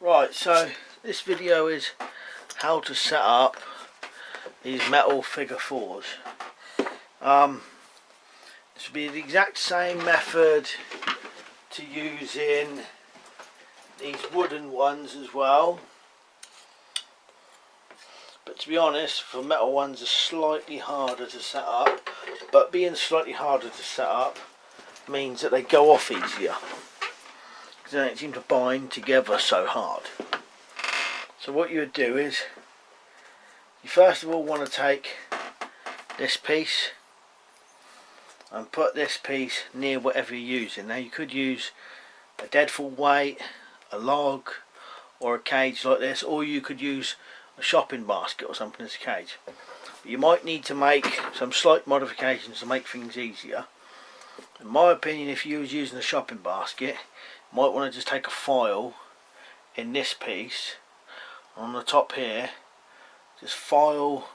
Right, so this video is how to set up these metal figure 4s. This will be the exact same method to using these wooden ones as well, but to be honest, the metal ones are slightly harder to set up, but being slightly harder to set up means that they go off easier because they don't seem to bind together so hard. So what you would do is, you first of all want to take this piece and put this piece near whatever you're using. Now you could use a deadfall weight, a log, or a cage like this, or you could use a shopping basket or something as a cage. But you might need to make some slight modifications to make things easier. In my opinion, if you was using a shopping basket, you might want to just take a file in this piece, on the top here, just file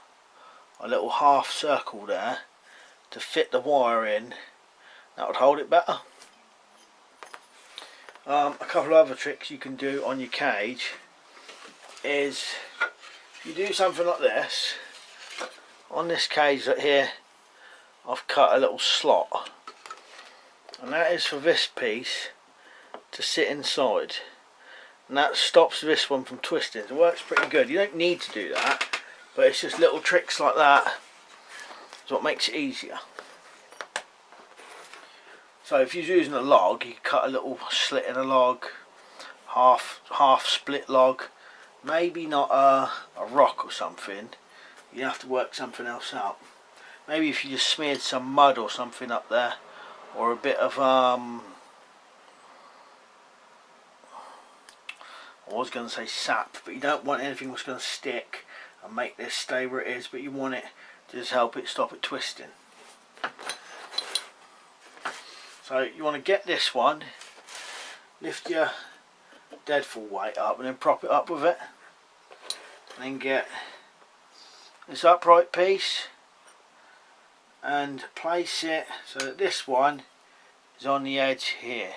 a little half circle there to fit the wire in. That would hold it better. A couple of other tricks you can do on your cage is, if you do something like this, on this cage right here I've cut a little slot, and that is for this piece to sit inside, and that stops this one from twisting. It works pretty good. You don't need to do that, but it's just little tricks like that is what makes it easier. So if you're using a log, you can cut a little slit in a log, half split log, maybe not a rock or something. You have to work something else out. Maybe if you just smeared some mud or something up there, or a bit of I was going to say sap, but you don't want anything that's going to stick and make this stay where it is, but you want it to just help it stop it twisting. So you want to get this one, lift your deadfall weight up and then prop it up with it, and then get this upright piece and place it so that this one is on the edge here.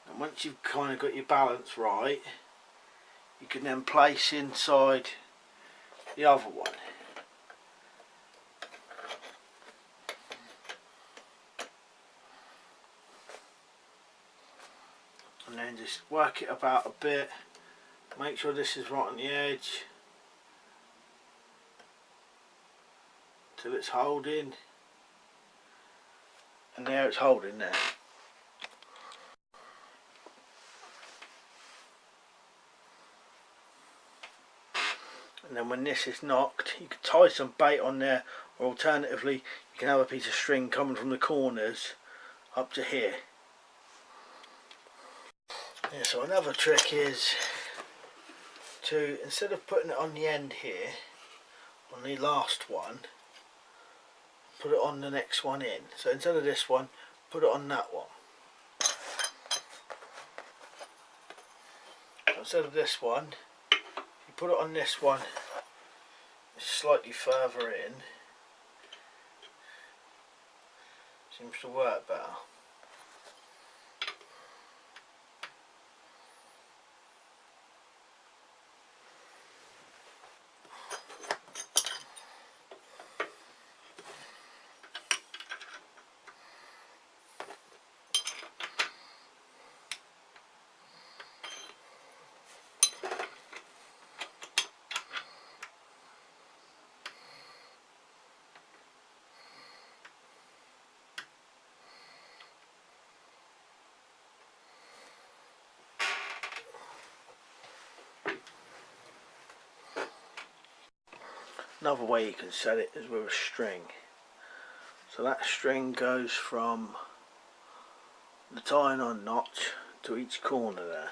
And once you've kind of got your balance right, you can then place inside the other one. And then just work it about a bit, make sure this is right on the edge till it's holding, and there it's holding there. And then when this is knocked, you can tie some bait on there, or alternatively you can have a piece of string coming from the corners up to here. Yeah, so another trick is to, instead of putting it on the end here, on the last one, put it on the next one in. So instead of this one, put it on that one. So instead of this one, you put it on this one, slightly further in. Seems to work better. Another way you can set it is with a string. So that string goes from the tying on notch to each corner there.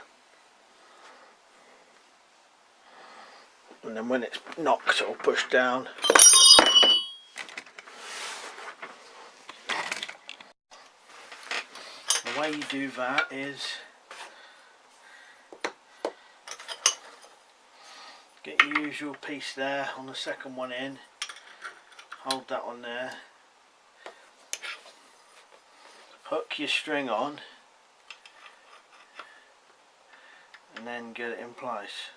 And then when it's knocked, it'll push down. The way you do that is get your usual piece there on the second one in, hold that on there, hook your string on and then get it in place.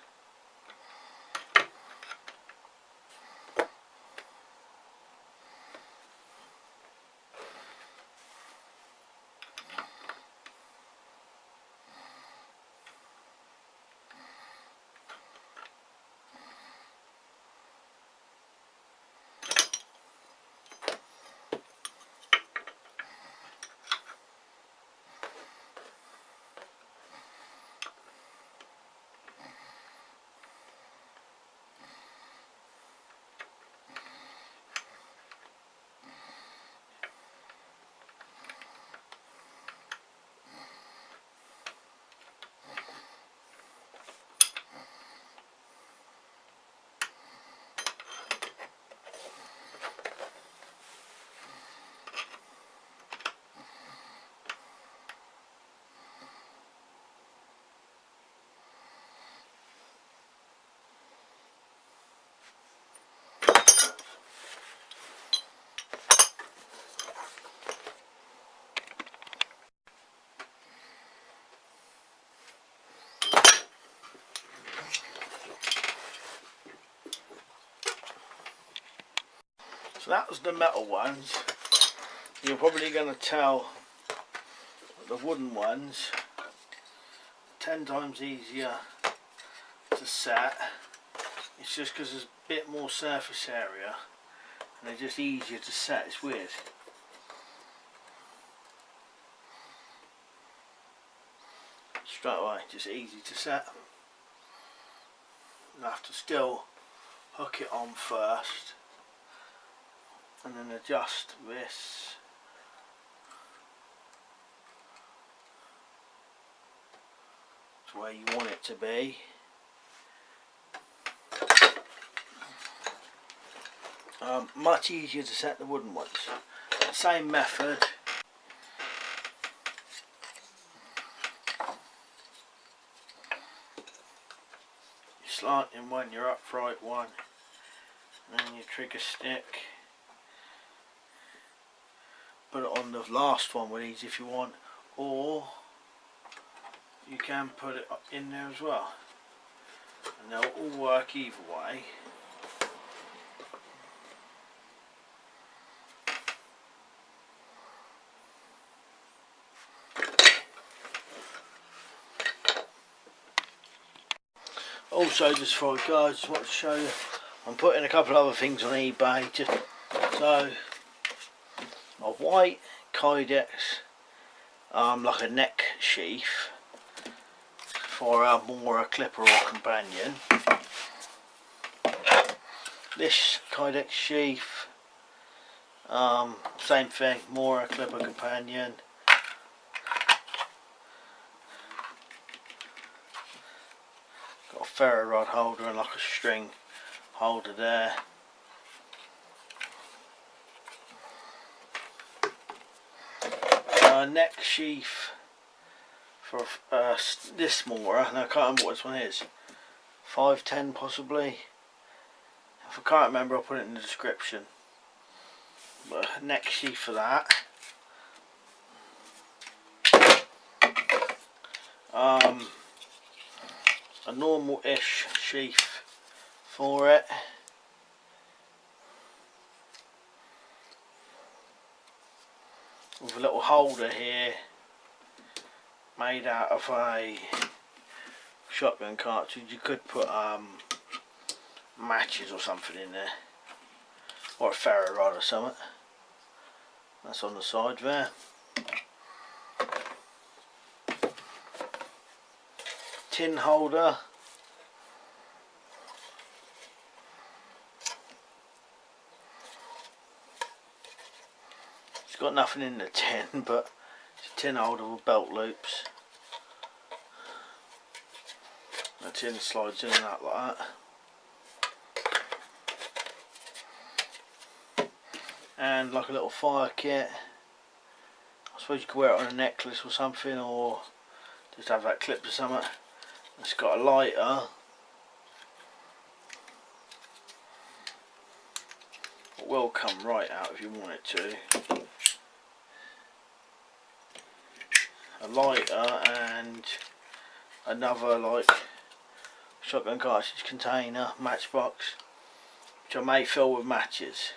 So that was the metal ones. You're probably going to tell the wooden ones 10 times easier to set. It's just because there's a bit more surface area and they're just easier to set. It's weird. Straight away, just easy to set. You have to still hook it on first and then adjust this to where you want it to be. Much easier to set the wooden ones. Same method. Your slanting one, your upright one, and then your trigger stick. Put it on the last one with these if you want, or you can put it in there as well, and they'll all work either way. Also, just before I go, I just want to show you, I'm putting a couple of other things on eBay, just so a white Kydex, like a neck sheath for a more clipper or companion. This Kydex sheath, same thing, more a clipper companion. Got a ferro rod holder and like a string holder there. Neck sheath for this moorer, and I can't remember what this one is, 510 possibly. If I can't remember, I'll put it in the description. But a neck sheath for that. A normal-ish sheath for it. With a little holder here made out of a shotgun cartridge. You could put matches or something in there, or a ferro rod or something. That's on the side there. Tin holder. It's got nothing in the tin, but it's a tin holder with belt loops. The tin slides in and out like that. And like a little fire kit. I suppose you could wear it on a necklace or something, or just have that clipped or something. It's got a lighter. It will come right out if you want it to. a lighter and another like shotgun cartridge container, matchbox, which I may fill with matches.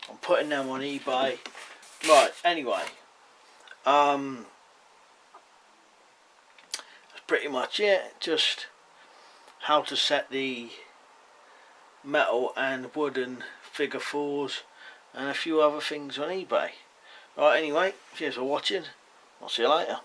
I'm putting them on eBay. Right, anyway, that's pretty much it. Just how to set the metal and wooden figure 4s and a few other things on eBay. Right, anyway, cheers for watching. I'll see you later.